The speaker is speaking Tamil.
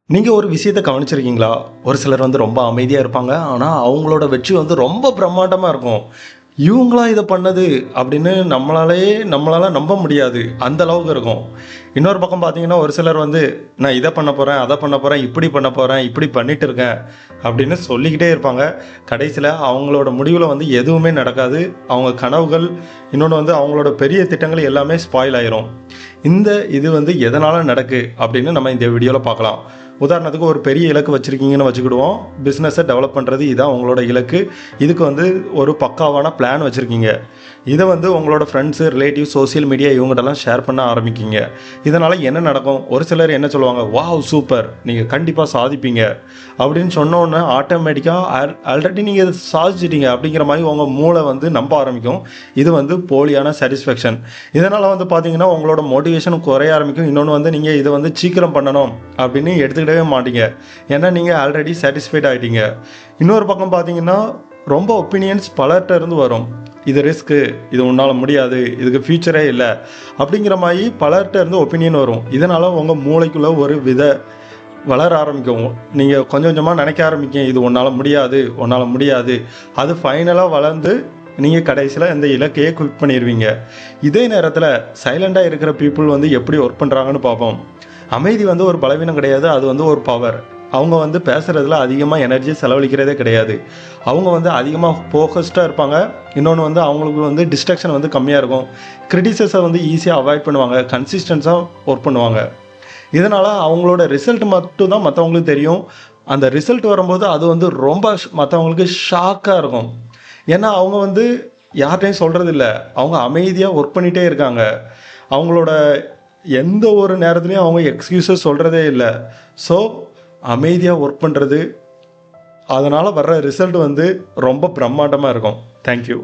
நீங்க ஒரு விஷயத்த கவனிச்சிருக்கீங்களா? ஒரு சிலர் வந்து ரொம்ப அமைதியா இருப்பாங்க. ஆனா, அவங்களோட வெற்றி வந்து ரொம்ப பிரம்மாண்டமா இருக்கும். "இவங்களா இத பண்ணது?" அப்படின்னு நம்மளால நம்ப முடியாது. அந்த அளவுக்கு இருக்கும். இன்னொரு பக்கம் பார்த்தீங்கன்னா, ஒரு சிலர் வந்து, "நான் இத பண்ண போறேன், அத பண்ண போறேன், இப்படி பண்ண போறேன், இப்படி பண்ணிட்டு இருக்கேன்." அப்படின்னு சொல்லிக்கிட்டே இருப்பாங்க. கடைசியில அவங்களோட முடிவுல வந்து எதுவுமே நடக்காது. அவங்க கனவுகள், இன்னொன்னு வந்து அவங்களோட பெரிய திட்டங்கள் எல்லாமே ஸ்பாயில் ஆயிரும். இது வந்து எதனால நடக்கு அப்படின்னு நம்ம இந்த வீடியோல பார்க்கலாம். உதாரணத்துக்கு ஒரு பெரிய இலக்கு வச்சிருக்கீங்கன்னு வச்சுக்கிடுவோம். பிசினஸ டெவலப் பண்றது இதான் உங்களோட இலக்கு. இதுக்கு வந்து ஒரு பக்காவான பிளான் வச்சிருக்கீங்க. இத வந்து உங்களோட ஃப்ரெண்ட்ஸ், ரிலேட்டிவ்ஸ், சோசியல் மீடியா இவங்கட்டலாம் ஷேர் பண்ண ஆரம்பிக்கீங்க. இதனால என்ன நடக்கும்? ஒரு சிலர் என்ன சொல்லுவாங்க, "வாவ்! சூப்பர்! நீங்க கண்டிப்பா சாதிப்பீங்க." அப்படின்னு சொன்ன உடனே ஆட்டோமேட்டிக்கா ஆல்ரெடி நீங்க இத சாதிச்சிட்டீங்க அப்படிங்கிற மாரி உங்க மூளை வந்து நம்ப ஆரம்பிக்கும். இது வந்து போலியான சாட்டிஸ்ஃபேக்ஷன். இதனால வந்து பார்த்தீங்கன்னா, உங்களோட மோட்டிவேஷன் குறைய ஆரம்பிக்கும். இன்னொன்னு வந்து நீங்க இத வந்து சீக்கிரம் பண்ணணும் அப்படின்னு எடுத்துக்கிடவே மாட்டீங்க. ஏன்னா நீங்க ஆல்ரெடி சாட்டிஸ்ஃபைட் ஆயிட்டீங்க. இன்னொரு பக்கம் பார்த்தீங்கன்னா, ரொம்ப ஒப்பீனியன்ஸ் பலர்ட்ட இருந்து வரும். இது ரிஸ்க்கு, இது உன்னால முடியாது, இதுக்கு ஃபியூச்சரே இல்ல. அப்படிங்கிற மாரி பலர்ட்ட இருந்து ஒப்பீனியன் வரும். இதனால உங்க மூளைக்குள்ள ஒரு வித வளர ஆரம்பிக்கும். நீங்க கொஞ்சம் கொஞ்சமா நினைக்க ஆரம்பிக்கும். இது உன்னால முடியாது, உன்னால முடியாது. அது ஃபைனலா வளர்ந்து நீங்க கடைசியில இந்த இலக்கையே குவிட் பண்ணிருவீங்க. இதே நேரத்தில சைலன்ட்டா இருக்கிற பீப்பிள் வந்து எப்படி ஒர்க் பண்றாங்கன்னு பார்ப்போம். அமைதி வந்து ஒரு பலவீனம் கிடையாது. அது வந்து ஒரு பவர். அவங்க வந்து பேசுறதுல அதிகமா எனர்ஜி செலவழிக்கிறதே கிடையாது. அவங்க வந்து அதிகமா ஃபோகஸ்டா இருப்பாங்க. இன்னொன்னு வந்து அவங்களுக்கு வந்து டிஸ்ட்ராக்ஷன் வந்து கம்மியா இருக்கும். கிரிட்டிசிசம் வந்து ஈஸியா அவாய்ட் பண்ணுவாங்க. கன்சிஸ்டன்ஸா ஒர்க் பண்ணுவாங்க. இதனால அவங்களோட ரிசல்ட் மட்டும் தான் மத்தவங்களுக்கு தெரியும். அந்த ரிசல்ட் வரும்போது அது வந்து ரொம்ப மத்தவங்களுக்கு ஷாக்கா இருக்கும். ஏன்னா அவங்க வந்து யார்ட்டயும் சொல்றதில்ல. அவங்க அமைதியா ஒர்க் பண்ணிட்டே இருக்காங்க. அவங்களோட எந்த ஒரு நேரத்திலயும் அவங்க எக்ஸ்கியூஸஸ் சொல்றதே இல்ல. ஸோ அமைதியா ஒர்க் பண்றது, அதனால வர்ற ரிசல்ட் வந்து ரொம்ப பிரம்மாண்டமா இருக்கும். Thank you.